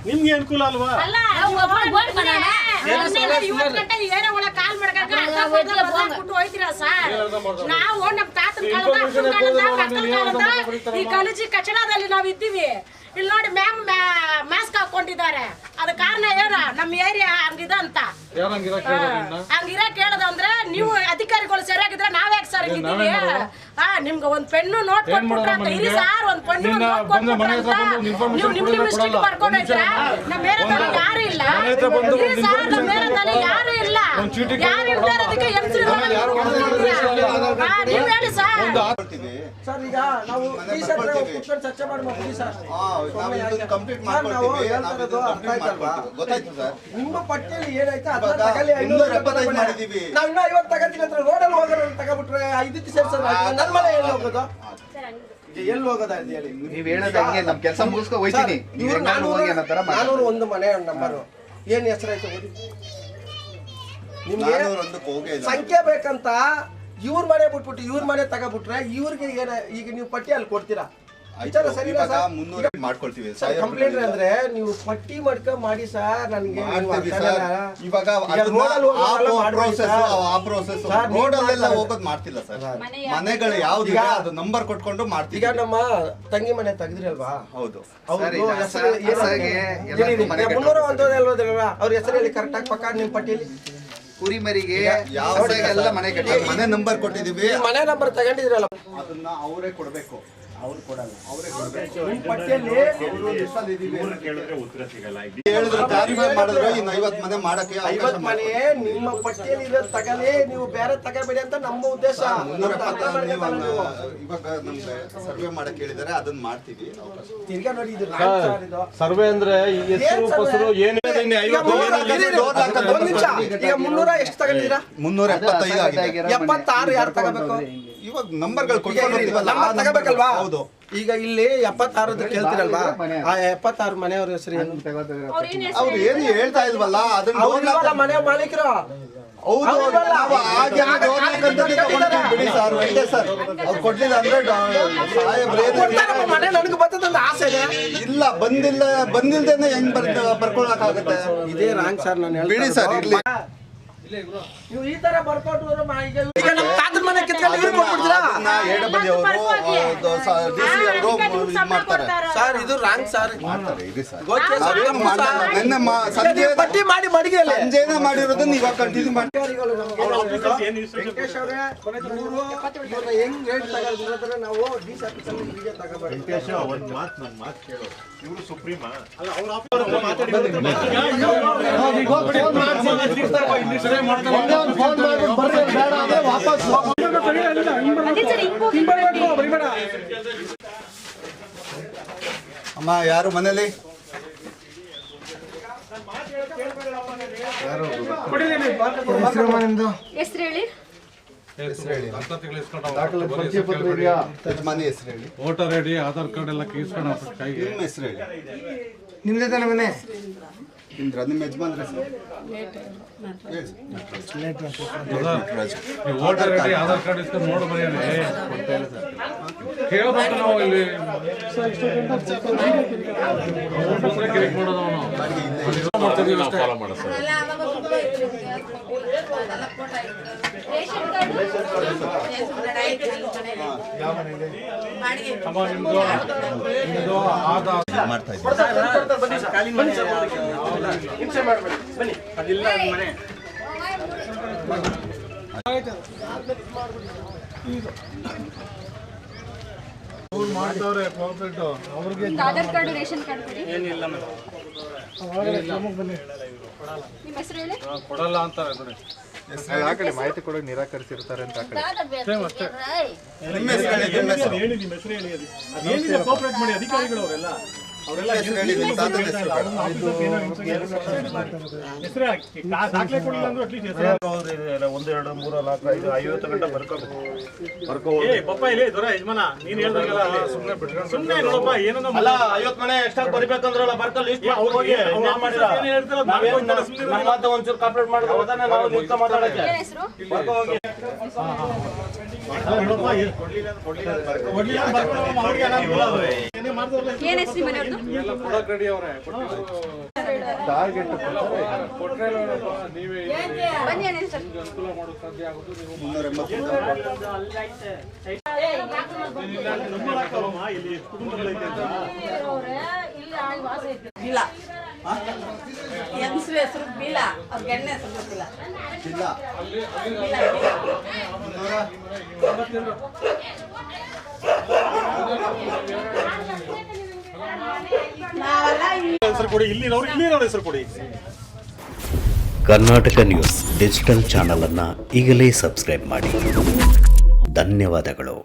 ನಿಮ್ಗೆ ಅನುಕೂಲ ಅಲ್ವಾ? ನಾವು ನಮ್ಮ ತಾತನ ಕಾಲದ ಈ ಗಲೀಜಿ ಕಚಡದಲ್ಲಿ ನಾವ್ ಇದ್ದೀವಿ. ಇಲ್ಲಿ ನೋಡಿ ಮ್ಯಾಮ್ ಮಾಸ್ಕ್ ಹಾಕೊಂಡಿದ್ದಾರೆ. ಅದ ಕಾರಣ ಏನ ನಮ್ಮ ಏರಿಯಾ ಹಂಗಿದ ಅಂತ ಹಂಗಿರ ಕೇಳದಂದ್ರೆ ನೀವು ಅಧಿಕಾರಿಗಳು ಸರಿಯಾಗಿದ್ರೆ ನಾವ್ಯಾಕೆ ಸರ್ ಹಿಂಗಿದ್ದೀವಿ? ನಿಮ್ಗೆ ಒಂದ್ ಪೆನ್ನು ನೋಟ್ ಕೊಟ್ಬಿಟ್ರ ಅಂತ ಇರಿ ಸಾರ್, ಒಂದ್ ಪೆನ್ನು ನೋಟ್ ಕೊಟ್ಬಿಟ್ರ ನೀವು ನಿಮ್ ಮಿಸ್ಟೇಕ್ ಮಾಡ್ಕೊಂಡಿದ್ರ. ನಮ್ಮ ಏರಿಯಾದಲ್ಲಿ ಯಾರು ಇಲ್ಲ ಸಾರ್, ನಮ್ಮ ಏರಿಯಾದಲ್ಲಿ ಯಾರು ಇಲ್ಲ. ಯಾರು ಇರೋದಕ್ಕೆ ನೀವ್ ಹೇಳಿ ಸರ್. ಸರ್ ಈಗ ನಾವು ಚರ್ಚೆ ಮಾಡ್ತೀವಿ ಸರ್. ನಿಮ್ಮ ಪಟ್ಟಿಯಲ್ಲಿ ಏನೈತೆ ಅದನ್ನ ತಗೊಳ್ಳಿ. 575 ಮಾಡಿದೀವಿ ನಾವು. ಇನ್ನ 50 ತಗೋತೀನಿ ಅಂತ ರೋಡಲ್ಲಿ ಹೋಗೋಣ ತಗೊಬಿಟ್ರೆ 5 ಸೇರ್ಸೋದು. ನನ್ನ ಮನೆ ಎಲ್ಲಿ ಹೋಗೋದು? ಎಲ್ಲಿ ಹೋಗೋದ ಹೇಳಿ? ನೀವ್ ಹೇಳೋದಂಗೆ ನಮ್ ಕೆಲಸ ಮುಗಿಸ್ಕೊ ಹೋಯ್ತೀನಿ. 401 ಮನೆ ನಂಬರ್ ಏನ್ ಹೆಸರಾಯ್ತು ನಿಮ್ಗೆ? ಸಂಖ್ಯೆ ಬೇಕಂತ ಇವ್ರ ಮನೆ ಬಿಟ್ಬಿಟ್ಟು ಇವ್ರ ಮನೆ ತಗೋಬಿಟ್ರೆ ಇವ್ರಿಗೆ ಏನ ಈಗ ನೀವು ಪಟ್ಟಿ ಅಲ್ಲಿ ಕೊಡ್ತೀರಾ? ಮಾಡ್ಕೊಳ್ತೀವಿ. ಕಂಪ್ಲೇಂಟ್ ಅಂದ್ರೆ ನೀವು ಪಟ್ಟಿ ಮಾಡ್ಕೊಂಡ್ ಮಾಡಿ ಸರ್. ನನಗೆ ಇವಾಗ ಹೋಗೋದ್ ಮಾಡ್ತಿಲ್ಲ ಸರ್. ಮನೆಗಳು ಯಾವ್ದು ಅದು ನಂಬರ್ ಕೊಟ್ಕೊಂಡು ಮಾಡ್ತೀವಿ. ಈಗ ನಮ್ಮ ತಂಗಿ ಮನೆ ತೆಗೆದ್ರಿ ಅಲ್ವಾ? ಹೌದು. ಅವ್ರ ಹೆಸರಲ್ಲಿ ಕರೆಕ್ಟ್ ಆಗಿ ಪಕ್ಕ ನಿಮ್ ಪಟ್ಟಿಯಲ್ಲಿ ಕುರಿ ಮರಿಗೆ ಯಾವ್ದೆಲ್ಲ ಮನೆ ನಂಬರ್ ಕೊಟ್ಟಿದೀವಿ. ಮನೆ ನಂಬರ್ ತಗೊಂಡಿದ್ರಲ್ಲ ಅದನ್ನ ಅವರೇ ಕೊಡ್ಬೇಕು. ಅವ್ರು ಕೊಡಲ್ಲ, ಅವರೇ ಕೊಡ್ಬೇಕು. ಮಾಡಿದ್ರೆ ಇನ್ನು 50 ಮನೆ ಮಾಡಕ್ಕೆ 50 ಮನೆ ನಿಮ್ಮ ಪಟ್ಟಿಯಲ್ಲಿ ಇರೋದು ತಗಲೇ, ನೀವು ಬೇರೆ ತಗೋಬೇಡಿ ಅಂತ ನಮ್ಮ ಉದ್ದೇಶ. ಇವಾಗ ನಮ್ಗೆ ಸರ್ವೆ ಮಾಡಕ್ ಹೇಳಿದಾರೆ, ಅದನ್ನ ಮಾಡ್ತೀವಿ. ತಿರ್ಗಾ ನೋಡಿ ಇದು ಸರ್ವೆ ಅಂದ್ರೆ ಹೆಸರು ಪಸರು ಏನಿದೆ. ಈಗ 300 ಎಷ್ಟು ತಗೊಂಡಿದ್ದೀರಾ? 375 ಆಗಿದೆ. 76 ಯಾರು ತಗೋಬೇಕು? ಇವಾಗ ನಂಬರ್ಗಳು ತಗೋಬೇಕಲ್ವಾ? ಹೌದು. ಈಗ ಇಲ್ಲಿ 76 ಕೇಳ್ತಿರಲ್ವಾ? ಆ 76 ಮನೆಯವ್ರ ಹೆಸರು ಅವ್ರು ಏನು ಹೇಳ್ತಾ ಇಲ್ವಲ್ಲ, ಅದನ್ನ ಮನೆ ಮಾಲೀಕರು. ಕೊಡ್ಲಿಲ್ಲ ಅಂದ್ರೆ ಮನೆ ನನಗೆ ಬರ್ತದಂತ ಆಸೆ ಇಲ್ಲ. ಬಂದಿಲ್ದೇನೆ ಹೆಂಗ್ ಬರ್ಕೊಳಕ್ ಆಗುತ್ತೆ? ಇದೇ ರಾಂಗ್ ಸರ್. ನಾನು ಬಿಡಿ ಸರ್, ಇರ್ಲಿ. ನೀವು ಈ ತರ ಬರ್ಕೊಟ್ಟು ಈಗ ನಮ್ಮ ತಾತನ ಮನೆ ಕಿತ್ಕೊಂಡು ಕೊಟ್ಬಿಡ್ತೀರಾ? ಸರ್ ಇದು ರಾಂಗ್ ಸರ್. ಪಟ್ಟಿ ಮಾಡಿ ಮಡಿಗೆಯಲ್ಲಿ ಸಂಜೆನೇ ಮಾಡಿರೋದನ್ನ ಇವಾಗ ಕಂಟಿನ್ಯೂ ಮಾಡಿ. ವೆಂಕಟೇಶ್ ಅವರೇ, ಹೆಂಗ್ ರೇಟ್ ತಗೋದ್ರೆ ನಾವು ಡಿಸಿ ಆಫೀಸಲ್ಲಿ ಹೀಗೆ ತಗೋಬೇಕು. ಒಂದು ಮಾತು ನನ್ನ ಮಾತು ಕೇಳೋ, ಇವರು ಸುಪ್ರೀಮಾ ಅಲ್ಲ, ಅವ್ರ ಅಮ್ಮ ಯಾರು ಮನೇಲಿ? ಹೆಸರು ಹೇಳಿ. ಯಜಮಾನಿ ಹೆಸರು ಹೇಳಿ. ವೋಟರ್ ಐಡಿ, ಆಧಾರ್ ಕಾರ್ಡ್ ಎಲ್ಲ ಕೀಸ್ಕೊಂಡು ನಿಮ್ಮ ಹೆಸರು ಹೇಳಿ. ನಿಮ್ದೇ ತಾನೆ ಮನೆ? ಇಂದ್ರ, ನಿಮ್ಮ ಯಜಮಾನ್ರ ಹೆಸರು? ವೋಟರ್ ಐಡಿ, ಆಧಾರ್ ಕಾರ್ಡ್ ಇಸ್ಕೊಂಡು ನೋಡು ಬರೀ ಕೇಳ್ಬೇಕು ನಾವು. ಇಲ್ಲಿ ಕ್ಲಿಕ್ ಮಾಡೋದು ಫಾಲೋ ಮಾಡೋ ಸರ್. ಮಾಡ್ತಾ ಇದ್ದೀವಿ. ಆಧಾರ್ ಕಾರ್ಡ್, ರೇಷನ್ ಕಾರ್ಡ್ ಕೊಡಿ. ನಿಮ್ಮ ಹೆಸರು ಹೇಳಿ. ಕೊಡಲ್ಲ ಅಂತಾರೆ ನೋಡಿ. ಮಾಹಿತಿ ಕೊಡೋಕೆ ನಿರಾಕರಿಸಿರ್ತಾರೆ ಅಂತ ಕೋಆಪರೇಟ್ ಮಾಡಿ ಅಧಿಕಾರಿಗಳು ಅವರೆಲ್ಲ ದಾಖಲೆ ಕೊಡಿಲ್ಲ ಅಂದ್ರೆ ಅಟ್ಲೀಸ್ಟ್ 1 2 3 4 5 50 ಗಂಟೆ ಬರ್ಕೋಬಹುದು. ಪಪ್ಪ ಇಲ್ಲಿ ದೊರ ಯಜಮಾನ ನೀನ್ ಹೇಳ್ದಂಗೆಲ್ಲ ಸುಮ್ಮನೆ ಬಿಟ್ರೆ ಸುಮ್ಮನೆ ನೋಡಪ್ಪ ಏನೋ ಅಲ್ಲ 50 ಮನೆ ಎಷ್ಟಾಗಿ ಬರಿಬೇಕಂದ್ರಲ್ಲ ಬರ್ಕೋ ಲಿಸ್ಟ್ ಹೋಗಿ ಏನು ಹೇಳ್ತಾರ ನಮ್ಮ ಮಾತು ಒಂಚೂರು ಕಾಪರೇಟ್ ಮಾಡಿದ್ರೆ ನಾವು ನಿಂತ ಮಾತಾಡಕ್ಕೆ ಬರ್ಕೋ ಹೋಗಿ. ನೋಡಪ್ಪ, ಕೊಡ್ಲಿಲ್ಲ ಅಂತ ಬರ್ಕೊಳ್ಳೋಮ್ಮ, ಅವ್ರಿಗೆ ಏನಾದ್ರು ಬಿಡೋದು. ಏನೇ ಮಾಡ್ದವ್ರಲ್ಲ, ಏನ್ ಹೆಸ್ರು ಮನೆಯವ್ರದ್ದು? ಟಾರ್ಗೆಟ್ ಬನ್ನಿ ಏನ್ ಹೆಸ್ರು? 380 ನಂಬರ್ ಹಾಕ್ತಾವಮ್ಮ, ಇಲ್ಲಿ ಕುಟುಂಬಗಳೈತೆ ಅಂತ. ಇಲ್ಲ ಹೆಂಗಸ್ರ ಹೆಸರು ಬೀಳ ಅವ್ರ ಎಣ್ಣೆ ಹೆಸರು ಗೊತ್ತಿಲ್ಲ ಇಲ್ಲ ಹೆಸರು ಕೊಡಿ, ಇಲ್ಲಿರೋರ ಹೆಸರು ಕೊಡಿ. ಕರ್ನಾಟಕ ನ್ಯೂಸ್ ಡಿಜಿಟಲ್ ಚಾನಲ್ ಅನ್ನು ಈಗಲೇ ಸಬ್ಸ್ಕ್ರೈಬ್ ಮಾಡಿ. ಧನ್ಯವಾದಗಳು.